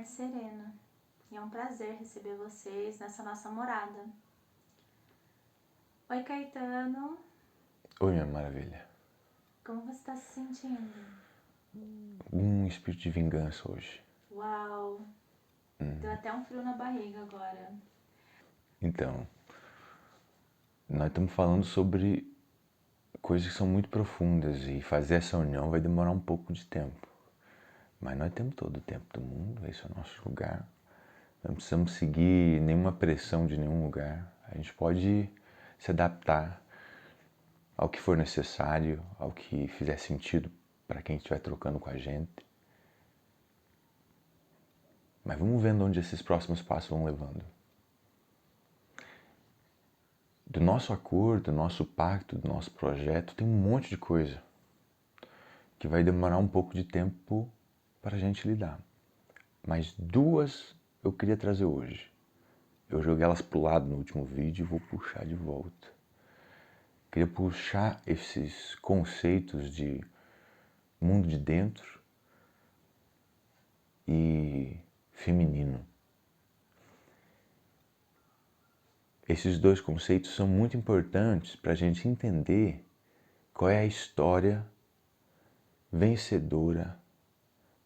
Tarde Serena e é um prazer receber vocês nessa nossa morada. Oi, Caetano. Oi, minha maravilha. Como você está se sentindo? Um espírito de vingança hoje. Uau! Deu até um frio na barriga agora. Então, nós estamos falando sobre coisas que são muito profundas e fazer essa união vai demorar um pouco de tempo. Mas nós temos todo o tempo do mundo, esse é o nosso lugar. Não precisamos seguir nenhuma pressão de nenhum lugar. A gente pode se adaptar ao que for necessário, ao que fizer sentido para quem estiver trocando com a gente. Mas vamos vendo onde esses próximos passos vão levando. Do nosso acordo, do nosso pacto, do nosso projeto, tem um monte de coisa que vai demorar um pouco de tempo para a gente lidar. Mas duas eu queria trazer hoje. Eu joguei elas pro lado no último vídeo e vou puxar de volta. Queria puxar esses conceitos de mundo de dentro e feminino. Esses dois conceitos são muito importantes para a gente entender qual é a história vencedora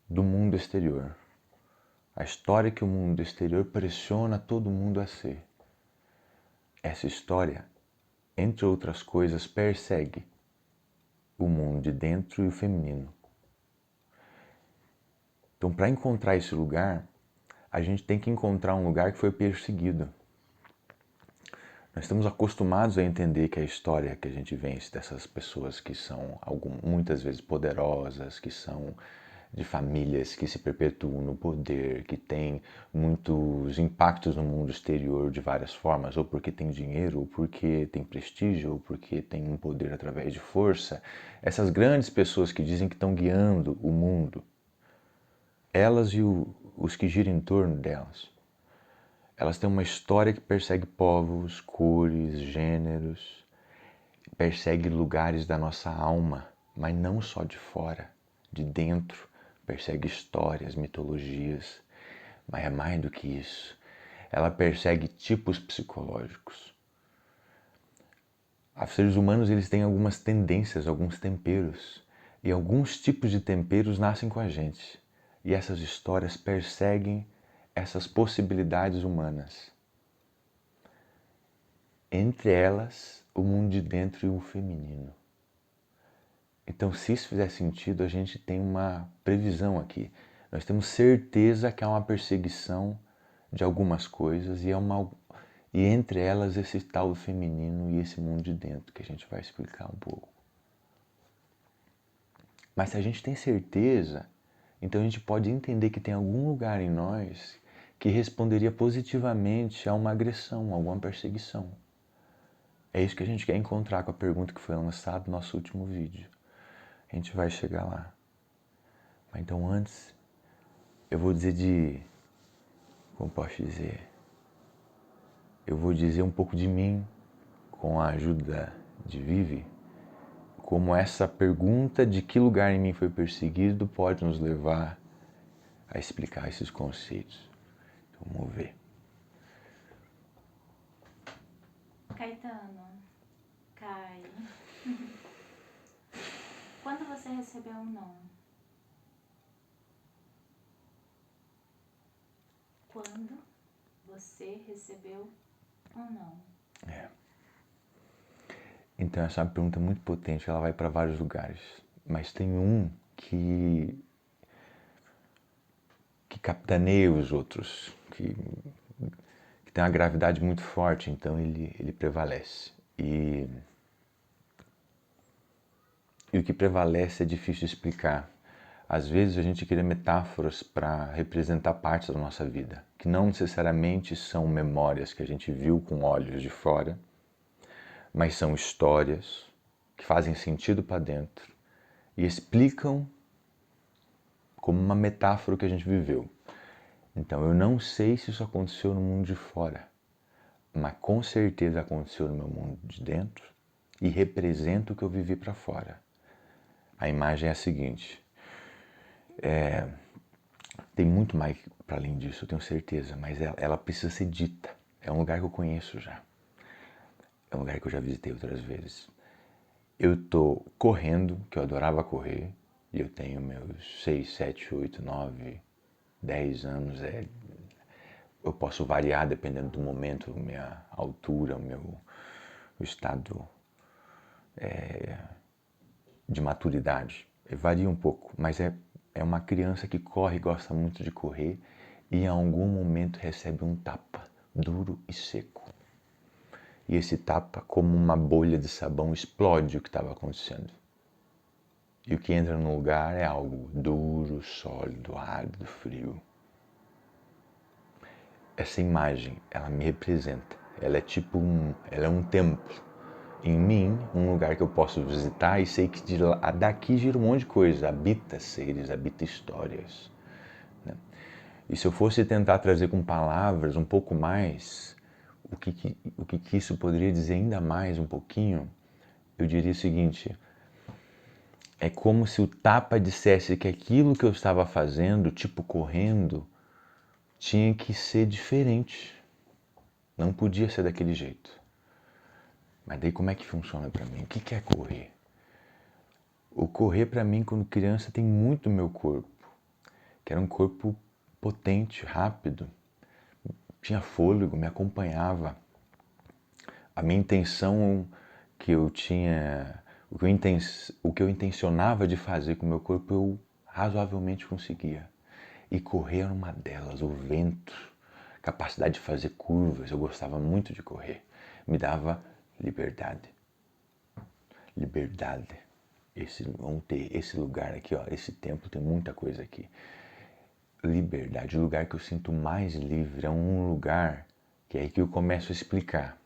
do mundo exterior. A história que o mundo exterior pressiona todo mundo a ser. Essa história, entre outras coisas, persegue o mundo de dentro e o feminino. Então, para encontrar esse lugar, a gente tem que encontrar um lugar que foi perseguido. Nós estamos acostumados a entender que a história que a gente vence dessas pessoas que são muitas vezes poderosas, que são de famílias que se perpetuam no poder, que têm muitos impactos no mundo exterior de várias formas, ou porque tem dinheiro, ou porque tem prestígio, ou porque tem um poder através de força. Essas grandes pessoas que dizem que estão guiando o mundo, elas e os que giram em torno delas, elas têm uma história que persegue povos, cores, gêneros, persegue lugares da nossa alma, mas não só de fora, de dentro, persegue histórias, mitologias, mas é mais do que isso. Ela persegue tipos psicológicos. Os seres humanos eles têm algumas tendências, alguns temperos, e alguns tipos de temperos nascem com a gente. E essas histórias perseguem essas possibilidades humanas. Entre elas, o mundo de dentro e o feminino. Então, se isso fizer sentido, a gente tem uma previsão aqui. Nós temos certeza que há uma perseguição de algumas coisas e entre elas esse tal do feminino e esse mundo de dentro, que a gente vai explicar um pouco. Mas se a gente tem certeza, então a gente pode entender que tem algum lugar em nós que responderia positivamente a uma agressão, a alguma perseguição. É isso que a gente quer encontrar com a pergunta que foi lançada no nosso último vídeo. A gente vai chegar lá. Mas então antes, eu vou dizer como posso dizer? Eu vou dizer um pouco de mim, com a ajuda de Vivi, como essa pergunta de que lugar em mim foi perseguido pode nos levar a explicar esses conceitos. Então, vamos ver. Caetano, Kai, quando você recebeu um não? Quando você recebeu um não? Então essa é uma pergunta muito potente, ela vai para vários lugares. Mas tem um que capitaneia os outros, que tem uma gravidade muito forte, então ele prevalece. E o que prevalece é difícil de explicar. Às vezes a gente cria metáforas para representar partes da nossa vida, que não necessariamente são memórias que a gente viu com olhos de fora, mas são histórias que fazem sentido para dentro e explicam como uma metáfora o que a gente viveu. Então eu não sei se isso aconteceu no mundo de fora, mas com certeza aconteceu no meu mundo de dentro e representa o que eu vivi para fora. A imagem é a seguinte: Tem muito mais para além disso, eu tenho certeza, mas ela precisa ser dita. É um lugar que eu conheço já. É um lugar que eu já visitei outras vezes. Eu tô correndo, que eu adorava correr, e eu tenho meus 6, 7, 8, 9, 10 anos. Eu posso variar dependendo do momento, minha altura, o estado de maturidade. Varia um pouco, mas é uma criança que corre, gosta muito de correr e em algum momento recebe um tapa duro e seco. E esse tapa, como uma bolha de sabão, explode o que estava acontecendo. E o que entra no lugar é algo duro, sólido, árido, frio. Essa imagem, ela me representa. Ela é tipo ela é um templo. Em mim, um lugar que eu posso visitar e sei que daqui gira um monte de coisa. Habita seres, habita histórias. Né? E se eu fosse tentar trazer com palavras um pouco mais, o que isso poderia dizer ainda mais um pouquinho, eu diria o seguinte: é como se o tapa dissesse que aquilo que eu estava fazendo, tipo correndo, tinha que ser diferente. Não podia ser daquele jeito. Mas daí como é que funciona para mim? O que é correr? O correr para mim, quando criança, tem muito do meu corpo. Que era um corpo potente, rápido. Tinha fôlego, me acompanhava. A minha intenção que eu tinha, o que eu intencionava de fazer com o meu corpo, eu razoavelmente conseguia. E correr era uma delas, o vento, capacidade de fazer curvas, eu gostava muito de correr. Me dava liberdade. Liberdade. Vamos ter esse lugar aqui, ó, esse templo tem muita coisa aqui. Liberdade, o lugar que eu sinto mais livre é um lugar que é aí que eu começo a explicar.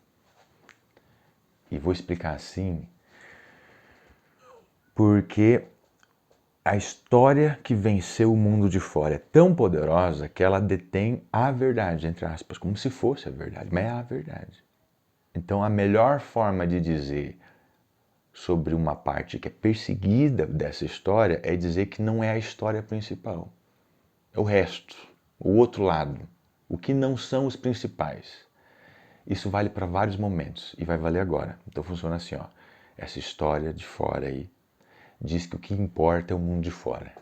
E vou explicar assim, porque a história que venceu o mundo de fora é tão poderosa que ela detém a verdade, entre aspas, como se fosse a verdade, mas é a verdade. Então a melhor forma de dizer sobre uma parte que é perseguida dessa história é dizer que não é a história principal. É o resto, o outro lado, o que não são os principais. Isso vale para vários momentos e vai valer agora. Então funciona assim, ó. Essa história de fora aí diz que o que importa é o mundo de fora.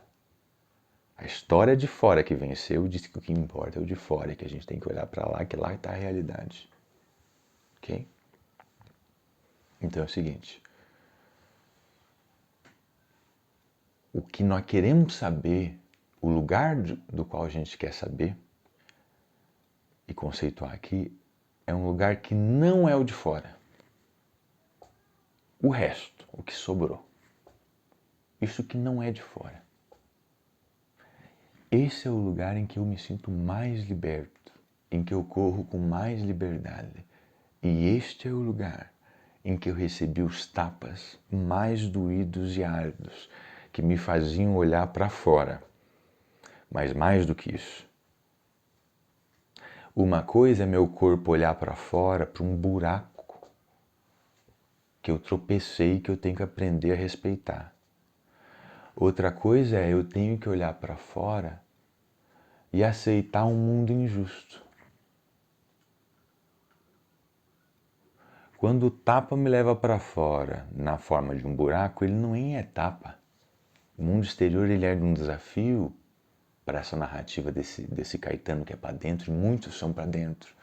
A história de fora que venceu diz que o que importa é o de fora e que a gente tem que olhar para lá, que lá está a realidade. Ok? Então é o seguinte. O que nós queremos saber, o lugar do qual a gente quer saber e conceituar aqui, é um lugar que não é o de fora. O resto, o que sobrou. Isso que não é de fora. Esse é o lugar em que eu me sinto mais liberto, em que eu corro com mais liberdade. E este é o lugar em que eu recebi os tapas mais doídos e árduos, que me faziam olhar para fora. Mas mais do que isso. Uma coisa é meu corpo olhar para fora, para um buraco que eu tropecei e que eu tenho que aprender a respeitar. Outra coisa é eu tenho que olhar para fora e aceitar um mundo injusto. Quando o tapa me leva para fora na forma de um buraco, ele não é tapa. O mundo exterior ele é um desafio para essa narrativa desse Caetano que é para dentro, e muitos são para dentro.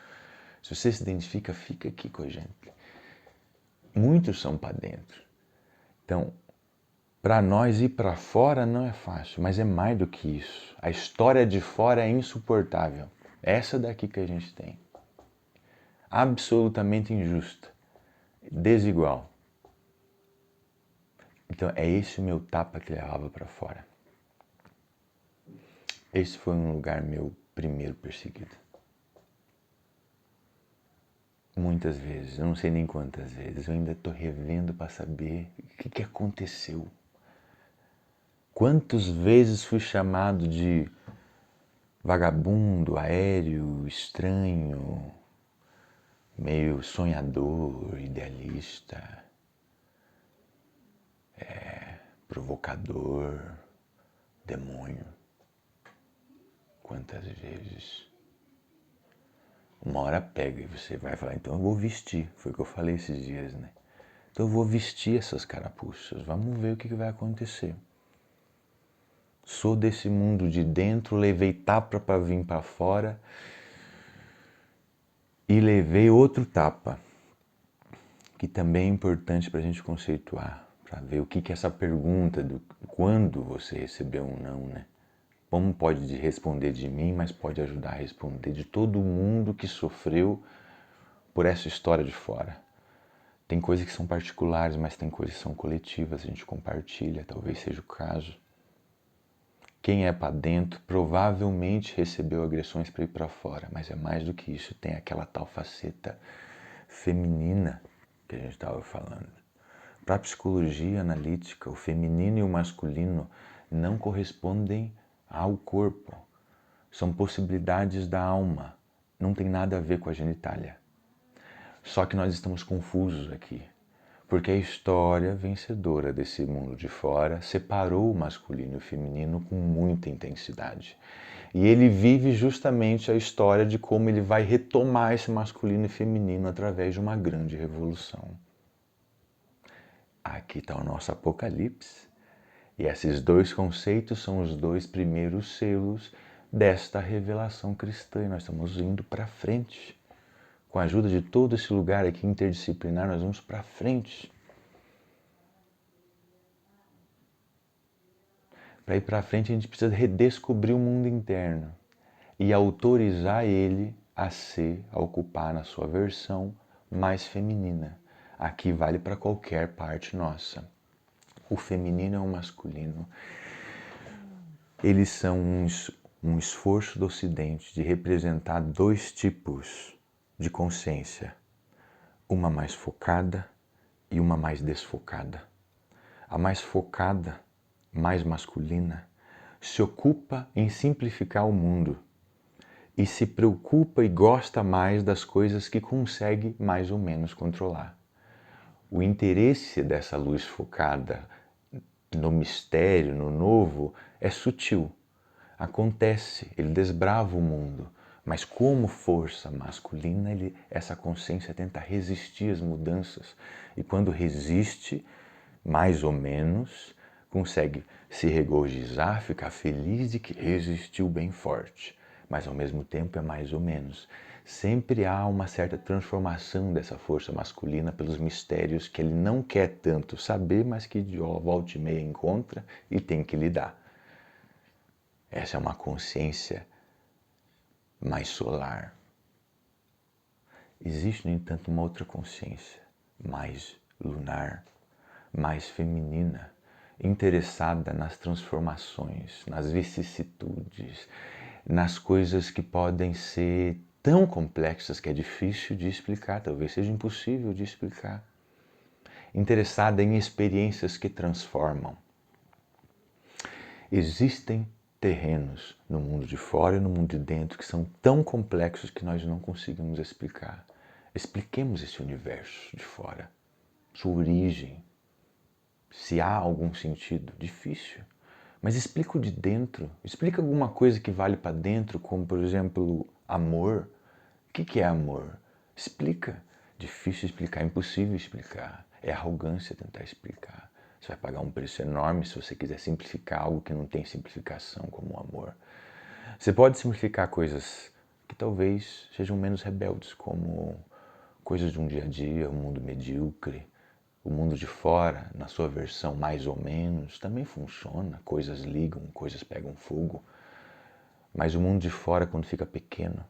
Se você se identifica, fica aqui com a gente. Muitos são para dentro. Então, para nós ir para fora não é fácil, mas é mais do que isso. A história de fora é insuportável. Essa daqui que a gente tem. Absolutamente injusta. Desigual. Então é esse o meu tapa que levava para fora. Esse foi um lugar meu primeiro perseguido. Muitas vezes, eu não sei nem quantas vezes, eu ainda estou revendo para saber o que aconteceu. Quantas vezes fui chamado de vagabundo, aéreo, estranho, meio sonhador, idealista, provocador, demônio. Quantas vezes? Uma hora pega e você vai falar, então eu vou vestir. Foi o que eu falei esses dias, né? Então eu vou vestir essas carapuças. Vamos ver o que vai acontecer. Sou desse mundo de dentro, levei tapa para vir para fora e levei outro tapa, que também é importante para a gente conceituar, para ver o que essa pergunta do quando você recebeu um não, né? Como pode responder de mim, mas pode ajudar a responder de todo mundo que sofreu por essa história de fora. Tem coisas que são particulares, mas tem coisas que são coletivas, a gente compartilha, talvez seja o caso. Quem é para dentro provavelmente recebeu agressões para ir para fora, mas é mais do que isso, tem aquela tal faceta feminina que a gente estava falando. Para a psicologia analítica, o feminino e o masculino não correspondem ao corpo. São possibilidades da alma, não tem nada a ver com a genitália. Só que nós estamos confusos aqui, porque a história vencedora desse mundo de fora separou o masculino e o feminino com muita intensidade. E ele vive justamente a história de como ele vai retomar esse masculino e feminino através de uma grande revolução. Aqui está o nosso Apocalipse. E esses dois conceitos são os dois primeiros selos desta revelação cristã. E nós estamos indo para frente. Com a ajuda de todo esse lugar aqui interdisciplinar, nós vamos para frente. Para ir para frente, a gente precisa redescobrir o mundo interno e autorizar ele a ocupar na sua versão mais feminina. Aqui vale para qualquer parte nossa. O feminino e o masculino, eles são um esforço do Ocidente de representar dois tipos de consciência, uma mais focada e uma mais desfocada. A mais focada, mais masculina, se ocupa em simplificar o mundo e se preocupa e gosta mais das coisas que consegue mais ou menos controlar. O interesse dessa luz focada no mistério, no novo, é sutil. Acontece, ele desbrava o mundo, mas como força masculina, essa consciência tenta resistir às mudanças. E quando resiste, mais ou menos, consegue se regozijar, ficar feliz de que resistiu bem forte. Mas ao mesmo tempo é mais ou menos. Sempre há uma certa transformação dessa força masculina pelos mistérios que ele não quer tanto saber, mas que de volta e meia encontra e tem que lidar. Essa é uma consciência mais solar. Existe, no entanto, uma outra consciência, mais lunar, mais feminina, interessada nas transformações, nas vicissitudes, nas coisas que podem ser tão complexas que é difícil de explicar, talvez seja impossível de explicar. Interessada em experiências que transformam. Existem terrenos no mundo de fora e no mundo de dentro que são tão complexos que nós não conseguimos explicar. Expliquemos esse universo de fora, sua origem, se há algum sentido. Difícil. Mas explica o de dentro. Explica alguma coisa que vale para dentro, como, por exemplo, amor. O que é amor? Explica. Difícil explicar, impossível explicar. É arrogância tentar explicar. Você vai pagar um preço enorme se você quiser simplificar algo que não tem simplificação, como o amor. Você pode simplificar coisas que talvez sejam menos rebeldes, como coisas de um dia a dia, um mundo medíocre. O mundo de fora, na sua versão mais ou menos, também funciona. Coisas ligam, coisas pegam fogo. Mas o mundo de fora, quando fica pequeno,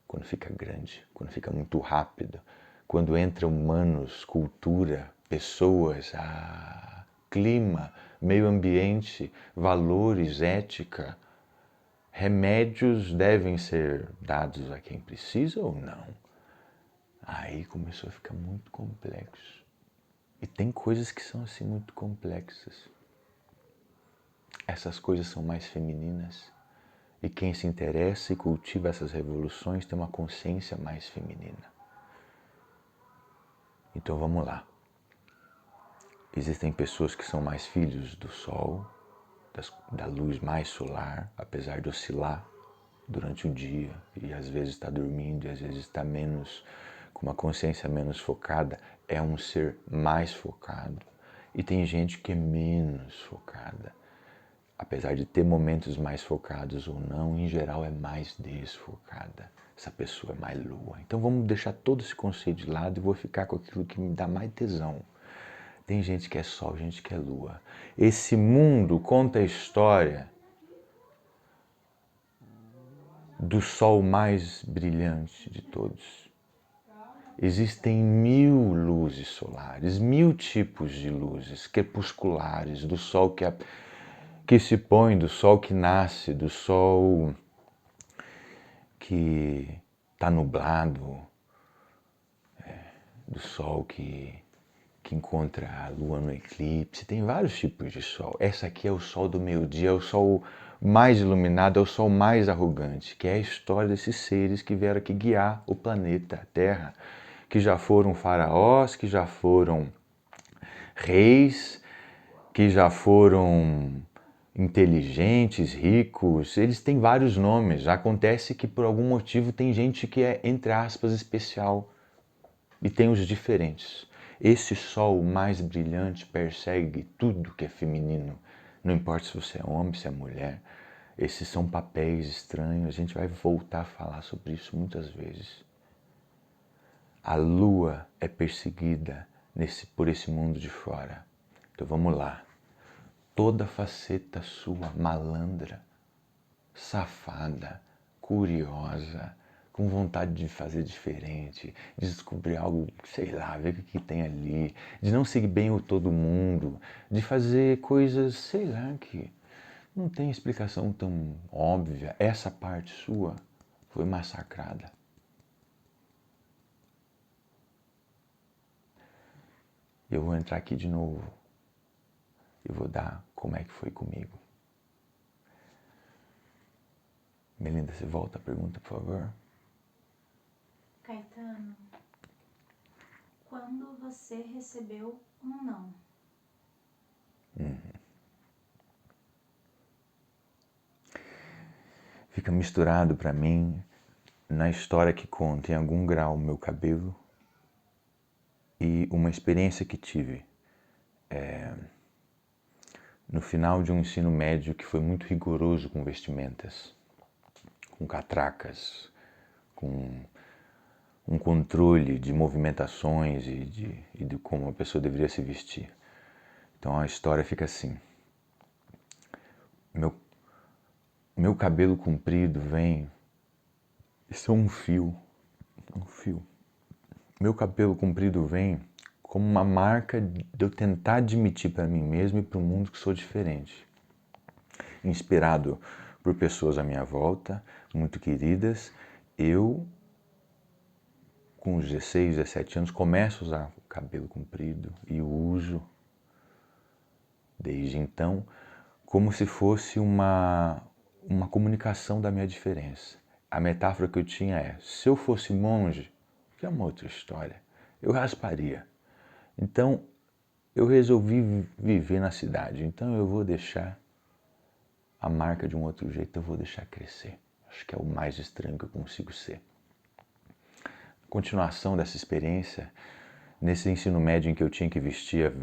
quando fica grande, quando fica muito rápido, quando entra humanos, cultura, pessoas, clima, meio ambiente, valores, ética, remédios devem ser dados a quem precisa ou não? Aí começou a ficar muito complexo. E tem coisas que são assim muito complexas. Essas coisas são mais femininas. E quem se interessa e cultiva essas revoluções tem uma consciência mais feminina. Então vamos lá. Existem pessoas que são mais filhos do sol, da luz mais solar, apesar de oscilar. durante o dia e às vezes está dormindo e às vezes está menos, com uma consciência menos focada, é um ser mais focado. E tem gente que é menos focada. Apesar de ter momentos mais focados ou não, em geral é mais desfocada. Essa pessoa é mais lua. Então vamos deixar todo esse conceito de lado e vou ficar com aquilo que me dá mais tesão. Tem gente que é sol, gente que é lua. Esse mundo conta a história do sol mais brilhante de todos. Existem 1000 luzes solares, 1000 tipos de luzes crepusculares, do sol que se põe, do sol que nasce, do sol que está nublado, do sol que encontra a lua no eclipse. Tem vários tipos de sol. Essa aqui é o sol do meio-dia, é o sol mais iluminado, é o sol mais arrogante, que é a história desses seres que vieram aqui guiar o planeta, a Terra, que já foram faraós, que já foram reis, que já foram inteligentes, ricos, eles têm vários nomes. Acontece que por algum motivo tem gente que é, entre aspas, especial e tem os diferentes. Esse sol mais brilhante persegue tudo que é feminino. Não importa se você é homem, se é mulher. Esses são papéis estranhos. A gente vai voltar a falar sobre isso muitas vezes. A lua é perseguida por esse mundo de fora. Então vamos lá. Toda faceta sua, malandra, safada, curiosa, com vontade de fazer diferente, de descobrir algo, sei lá, ver o que tem ali, de não seguir bem o todo mundo, de fazer coisas, sei lá, que não tem explicação tão óbvia. Essa parte sua foi massacrada. Eu vou entrar aqui de novo e vou dar como é que foi comigo. Melinda, você volta a pergunta, por favor? Caetano, quando você recebeu um não? Fica misturado para mim na história que conta em algum grau o meu cabelo e uma experiência que tive no final de um ensino médio que foi muito rigoroso com vestimentas, com catracas, com um controle de movimentações e de como a pessoa deveria se vestir. Então a história fica assim. Meu cabelo comprido vem... Isso é um fio. Meu cabelo comprido vem como uma marca de eu tentar admitir para mim mesmo e para o mundo que sou diferente. Inspirado por pessoas à minha volta, muito queridas, eu, com os 16, 17 anos, começo a usar o cabelo comprido e o uso, desde então, como se fosse uma comunicação da minha diferença. A metáfora que eu tinha é, se eu fosse monge, que é uma outra história, eu rasparia. Então, eu resolvi viver na cidade, então eu vou deixar a marca de um outro jeito, eu vou deixar crescer. Acho que é o mais estranho que eu consigo ser. Continuação dessa experiência, nesse ensino médio em que eu tinha que vestir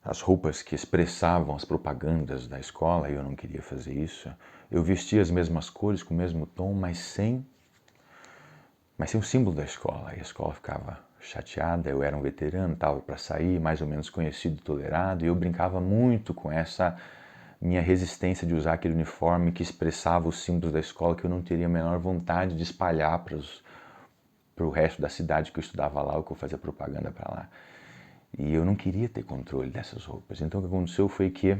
as roupas que expressavam as propagandas da escola, e eu não queria fazer isso, eu vestia as mesmas cores, com o mesmo tom, mas sem o símbolo da escola. E a escola ficava chateada, eu era um veterano, estava para sair, mais ou menos conhecido e tolerado, e eu brincava muito com essa minha resistência de usar aquele uniforme que expressava os símbolos da escola que eu não teria a menor vontade de espalhar para o resto da cidade que eu estudava lá, ou que eu fazia propaganda para lá. E eu não queria ter controle dessas roupas. Então o que aconteceu foi que,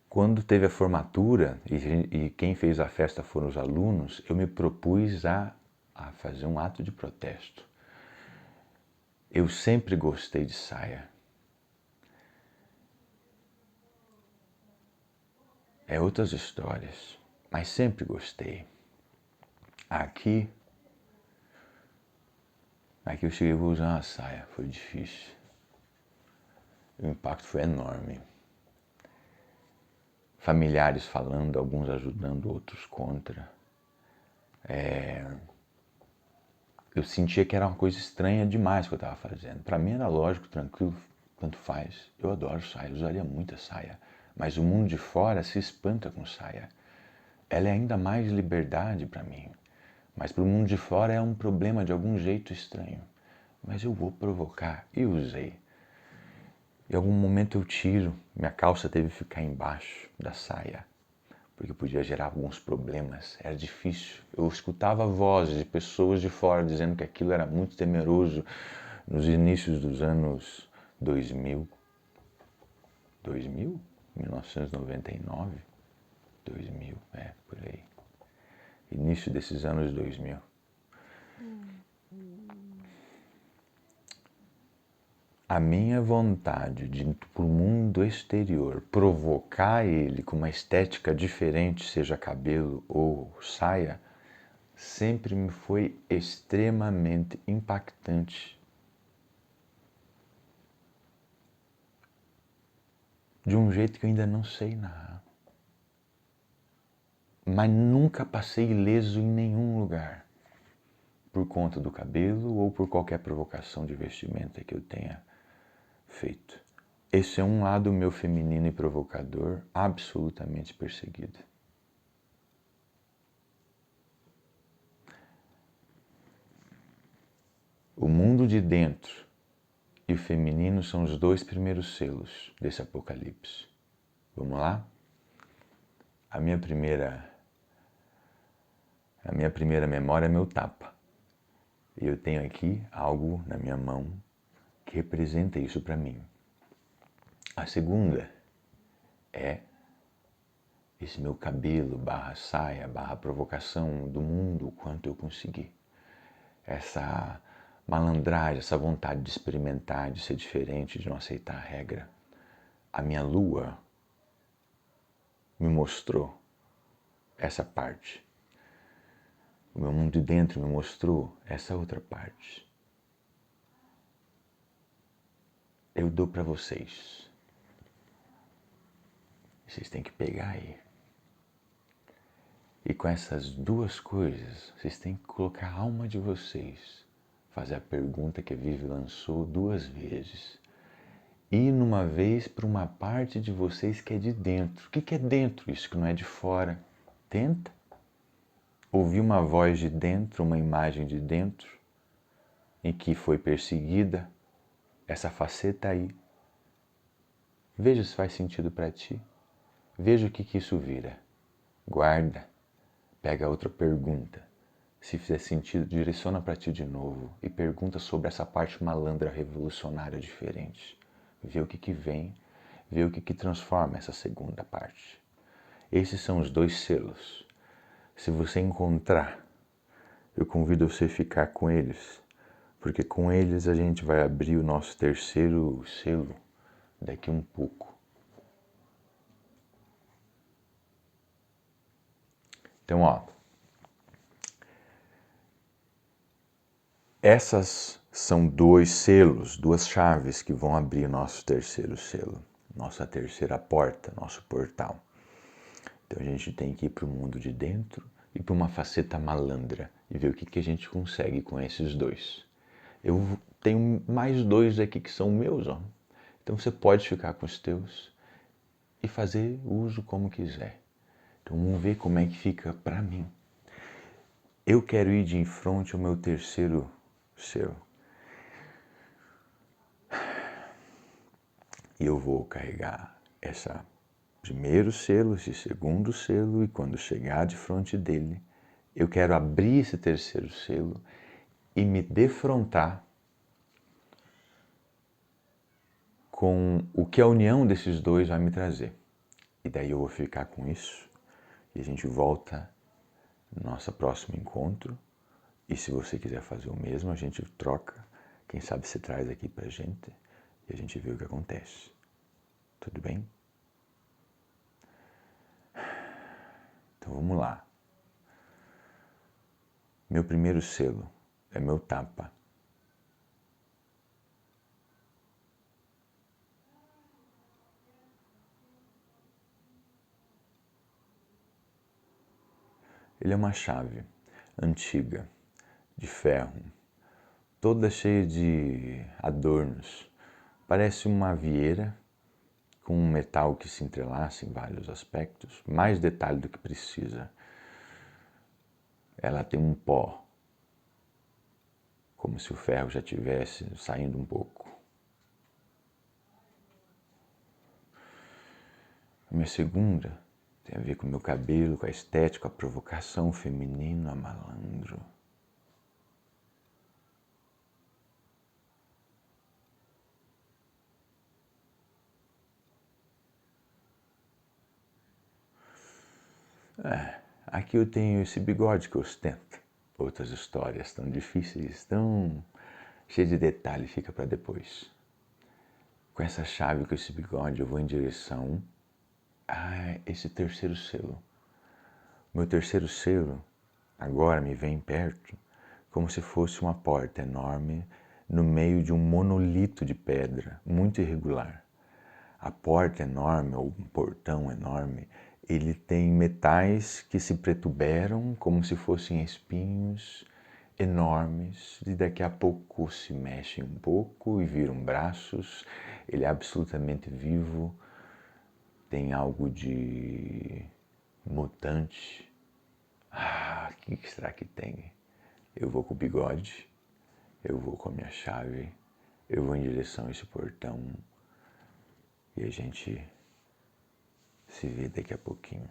quando teve a formatura, e quem fez a festa foram os alunos, eu me propus a fazer um ato de protesto. Eu sempre gostei de saia. É outras histórias, mas sempre gostei. Aqui eu cheguei e vou usar uma saia, foi difícil. O impacto foi enorme. familiares falando, alguns ajudando, outros contra. Eu sentia que era uma coisa estranha demais que eu estava fazendo. Para mim era lógico, tranquilo, tanto faz. Eu adoro saia, eu usaria muita saia. Mas o mundo de fora se espanta com saia. Ela é ainda mais liberdade para mim. Mas para o mundo de fora é um problema de algum jeito estranho. Mas eu vou provocar. E usei. Em algum momento eu tiro, minha calça teve que ficar embaixo da saia, porque podia gerar alguns problemas, era difícil. Eu escutava vozes de pessoas de fora dizendo que aquilo era muito temeroso nos inícios dos anos 2000. 2000? 1999? 2000, por aí. Início desses anos 2000. A minha vontade de ir para o mundo exterior, provocar ele com uma estética diferente, seja cabelo ou saia, sempre me foi extremamente impactante. De um jeito que eu ainda não sei narrar. Mas nunca passei ileso em nenhum lugar, por conta do cabelo ou por qualquer provocação de vestimenta que eu tenha feito. Esse é um lado meu feminino e provocador absolutamente perseguido. O mundo de dentro e o feminino são os dois primeiros selos desse apocalipse. Vamos lá? A minha primeira memória é meu tapa. E eu tenho aqui algo na minha mão que representa isso para mim. A segunda é esse meu cabelo, barra saia, barra provocação do mundo, o quanto eu consegui. Essa malandragem, essa vontade de experimentar, de ser diferente, de não aceitar a regra. A minha lua me mostrou essa parte. O meu mundo de dentro me mostrou essa outra parte. Eu dou para vocês. Vocês têm que pegar aí. E com essas duas coisas, vocês têm que colocar a alma de vocês. Fazer a pergunta que a Vivi lançou 2 vezes. Ir numa vez para uma parte de vocês que é de dentro. O que é dentro? Isso que não é de fora. Tenta. Ouvir uma voz de dentro, uma imagem de dentro, em que foi perseguida, essa faceta aí. Veja se faz sentido para ti. Veja o que isso vira. Guarda. Pega outra pergunta. Se fizer sentido, direciona para ti de novo e pergunta sobre essa parte malandra revolucionária diferente. Vê o que vem, vê o que transforma essa segunda parte. Esses são os 2 selos. Se você encontrar, eu convido você a ficar com eles, porque com eles a gente vai abrir o nosso terceiro selo daqui um pouco. Então, essas são 2 selos, 2 chaves que vão abrir o nosso terceiro selo, nossa terceira porta, nosso portal. Então a gente tem que ir para o mundo de dentro e para uma faceta malandra e ver o que a gente consegue com esses 2. Eu tenho mais 2 aqui que são meus, Então você pode ficar com os teus e fazer uso como quiser. Então vamos ver como é que fica para mim. Eu quero ir de enfronte ao meu terceiro selo. E eu vou carregar esse primeiro selo, esse segundo selo, e quando chegar de frente dele, eu quero abrir esse terceiro selo e me defrontar com o que a união desses 2 vai me trazer. E daí eu vou ficar com isso e a gente volta no nosso próximo encontro. E se você quiser fazer o mesmo, a gente troca. Quem sabe você traz aqui pra gente e a gente vê o que acontece. Tudo bem? Então vamos lá. Meu primeiro selo é meu tapa. Ele é uma chave antiga, de ferro, toda cheia de adornos. Parece uma vieira com um metal que se entrelaça em vários aspectos, mais detalhe do que precisa. Ela tem um pó, como se o ferro já tivesse saindo um pouco. A minha segunda tem a ver com o meu cabelo, com a estética, a provocação feminina, a malandro. Aqui eu tenho esse bigode que eu ostento. Outras histórias tão difíceis, tão cheias de detalhe, fica para depois. Com essa chave, com esse bigode, eu vou em direção a esse terceiro selo. Meu terceiro selo agora me vem perto, como se fosse uma porta enorme no meio de um monolito de pedra, muito irregular. A porta enorme, ou um portão enorme, ele tem metais que se protuberam como se fossem espinhos enormes e daqui a pouco se mexem um pouco e viram braços. Ele é absolutamente vivo, tem algo de mutante. O que será que tem? Eu vou com o bigode, eu vou com a minha chave, eu vou em direção a esse portão e a gente se vê daqui a pouquinho.